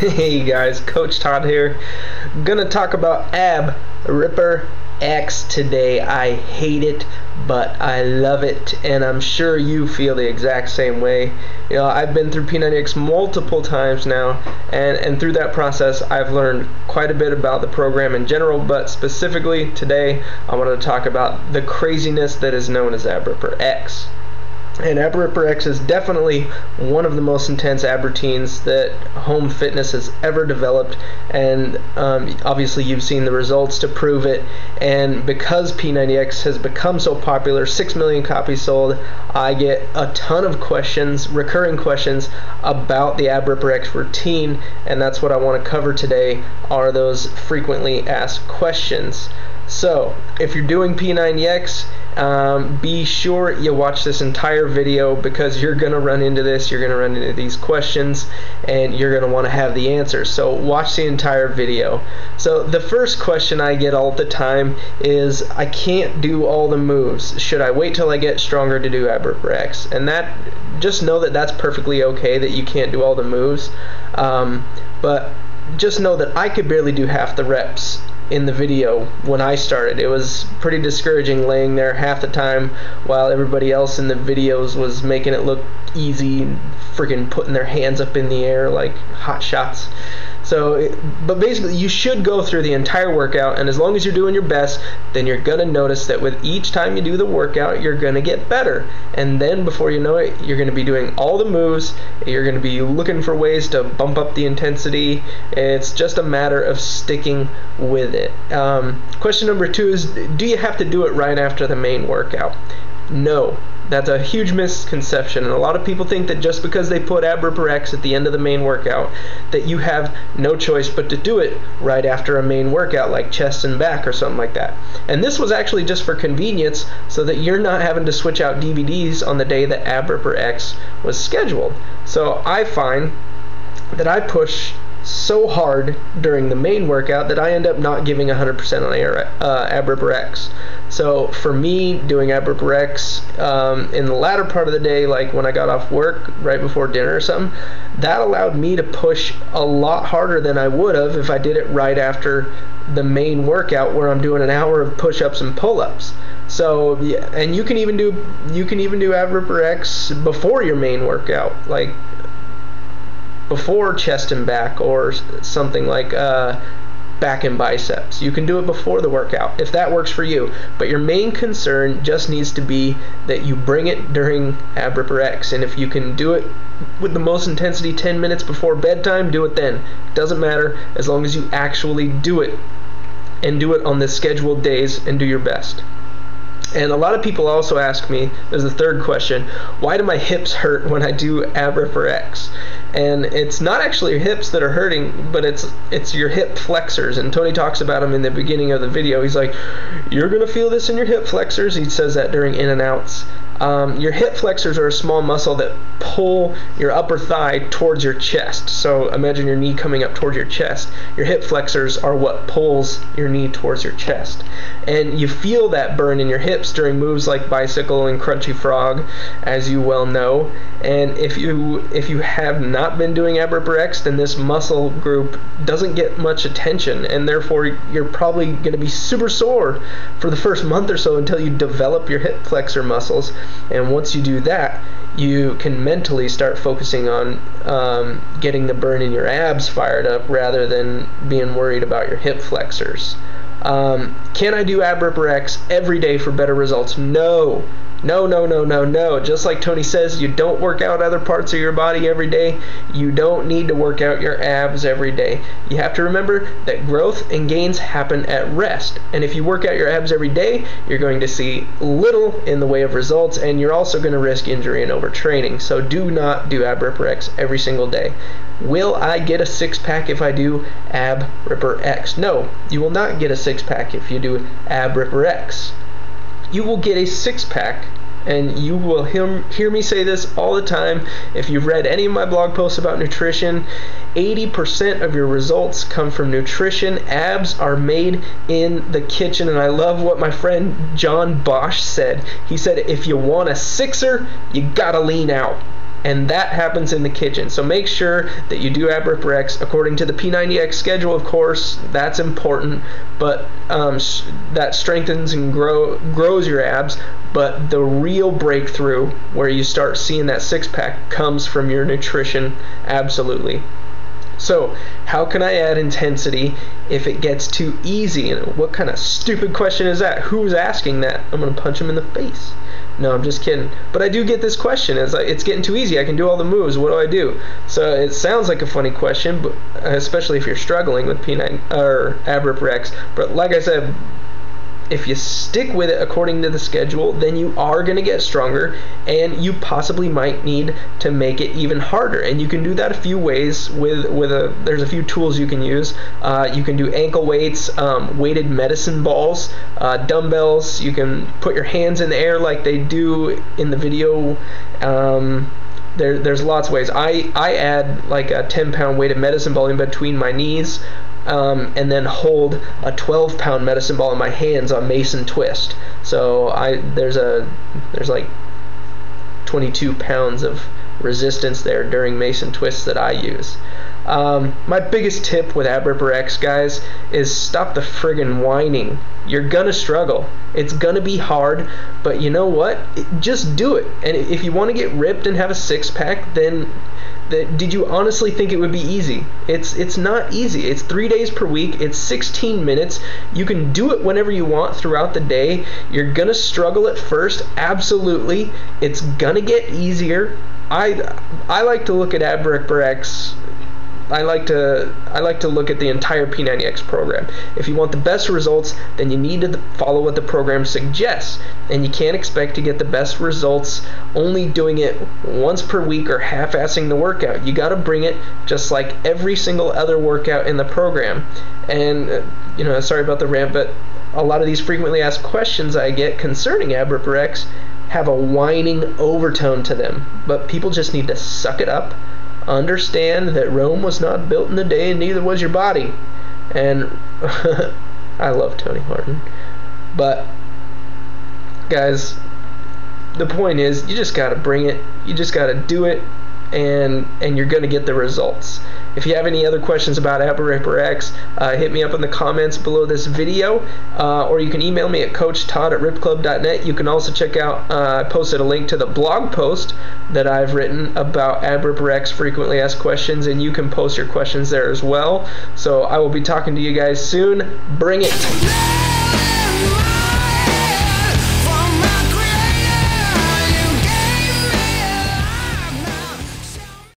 Hey guys, Coach Todd here. Gonna talk about Ab Ripper X today. I hate it, but I love it, and I'm sure you feel the exact same way. You know, I've been through P90X multiple times now, and through that process I've learned quite a bit about the program in general, but specifically today I wanted to talk about the craziness that is known as Ab Ripper X. And Ab Ripper X is definitely one of the most intense ab routines that home fitness has ever developed, and obviously you've seen the results to prove it. And because P90X has become so popular, 6 million copies sold, I get a ton of questions, recurring questions about the Ab Ripper X routine, and that's what I want to cover today, are those frequently asked questions. So if you're doing P90X, be sure you watch this entire video, because you're going to run into this, you're going to run into these questions, and you're going to want to have the answers. So watch the entire video. So the first question I get all the time is, I can't do all the moves. Should I wait till I get stronger to do Ab Ripper X? And that, just know that that's perfectly okay that you can't do all the moves, but just know that I could barely do half the reps in the video when I started. It was pretty discouraging laying there half the time while everybody else in the videos was making it look easy, freaking putting their hands up in the air like hot shots. So, but basically you should go through the entire workout, and as long as you're doing your best, then you're gonna notice that with each time you do the workout, you're gonna get better. And then before you know it, you're gonna be doing all the moves, you're gonna be looking for ways to bump up the intensity. It's just a matter of sticking with it. Question number 2 is, do you have to do it right after the main workout? No. That's a huge misconception, and a lot of people think that just because they put Ab Ripper X at the end of the main workout, that you have no choice but to do it right after a main workout like chest and back or something like that. And this was actually just for convenience, so that you're not having to switch out DVDs on the day that Ab Ripper X was scheduled. So I find that I push so hard during the main workout that I end up not giving 100% on Ab Ripper X. So for me, doing Ab Ripper X in the latter part of the day, like when I got off work right before dinner or something, that allowed me to push a lot harder than I would have if I did it right after the main workout, where I'm doing an hour of push-ups and pull-ups. So, yeah, and you can even do Ab Ripper X before your main workout, like before chest and back, or something like back and biceps. You can do it before the workout if that works for you, but your main concern just needs to be that you bring it during Ab Ripper X. And if you can do it with the most intensity 10 minutes before bedtime, do it then. It doesn't matter, as long as you actually do it, and do it on the scheduled days, and do your best. And a lot of people also ask me, there's the third question, why do my hips hurt when I do Ab Ripper X? And it's not actually your hips that are hurting, but it's your hip flexors. And Tony talks about them in the beginning of the video. He's like, you're going to feel this in your hip flexors. He says that during in and outs. Your hip flexors are a small muscle that pull your upper thigh towards your chest. So imagine your knee coming up towards your chest. Your hip flexors are what pulls your knee towards your chest. And you feel that burn in your hips during moves like bicycle and crunchy frog, as you well know. And if you have not been doing Ab Ripper X, then this muscle group doesn't get much attention, and therefore you're probably going to be super sore for the first month or so until you develop your hip flexor muscles. And once you do that, you can mentally start focusing on getting the burn in your abs fired up, rather than being worried about your hip flexors. Can I do Ab Ripper X every day for better results? No. No, no, no, no, no. Just like Tony says, you don't work out other parts of your body every day. You don't need to work out your abs every day. You have to remember that growth and gains happen at rest. And if you work out your abs every day, you're going to see little in the way of results, and you're also going to risk injury and overtraining. So do not do Ab Ripper X every single day. Will I get a six-pack if I do Ab Ripper X? No, you will not get a six-pack if you do Ab Ripper X. You will get a six-pack, and you will hear me say this all the time. If you've read any of my blog posts about nutrition, 80% of your results come from nutrition. Abs are made in the kitchen, and I love what my friend John Bosch said. He said, if you want a sixer, you gotta lean out. and that happens in the kitchen. So make sure that you do ab ripper X according to the P90X schedule, of course. That's important, but that strengthens and grows your abs. But the real breakthrough where you start seeing that six-pack comes from your nutrition, absolutely. So how can I add intensity if it gets too easy? And what kind of stupid question is that? Who's asking that? I'm gonna punch him in the face. No, I'm just kidding. But I do get this question. It's like, it's getting too easy. I can do all the moves. What do I do? So it sounds like a funny question, but especially if you're struggling with P9 or ab ripper X. But like I said, if you stick with it according to the schedule, then you are going to get stronger, and you possibly might need to make it even harder. And you can do that a few ways there's a few tools you can use. You can do ankle weights, weighted medicine balls, dumbbells. You can put your hands in the air like they do in the video. There's lots of ways. I add like a 10-pound weighted medicine ball in between my knees. And then hold a 12-pound medicine ball in my hands on Mason twist. So there's like 22 pounds of resistance there during Mason twists that I use. My biggest tip with ab ripper X, guys, is stop the friggin' whining. You're gonna struggle. It's gonna be hard, but you know what? Just do it. And if you want to get ripped and have a six-pack, then did you honestly think it would be easy? It's not easy. It's 3 days per week. It's 16 minutes. You can do it whenever you want throughout the day. You're gonna struggle at first, absolutely. It's gonna get easier. I like to look at ab ripper X. I like to look at the entire P90X program. If you want the best results, then you need to follow what the program suggests, and you can't expect to get the best results only doing it once per week or half-assing the workout. You got to bring it just like every single other workout in the program. And sorry about the rant, but a lot of these frequently asked questions I get concerning ab ripper X have a whining overtone to them, but people just need to suck it up. Understand that Rome was not built in a day, and neither was your body. And I love Tony Martin, but guys, the point is, you just gotta bring it. You just gotta do it, and you're gonna get the results. If you have any other questions about ab ripper X, hit me up in the comments below this video, or you can email me at coachtodd@ripclub.net. You can also check out, I posted a link to the blog post that I've written about ab ripper X frequently asked questions, and you can post your questions there as well. So I will be talking to you guys soon. Bring it!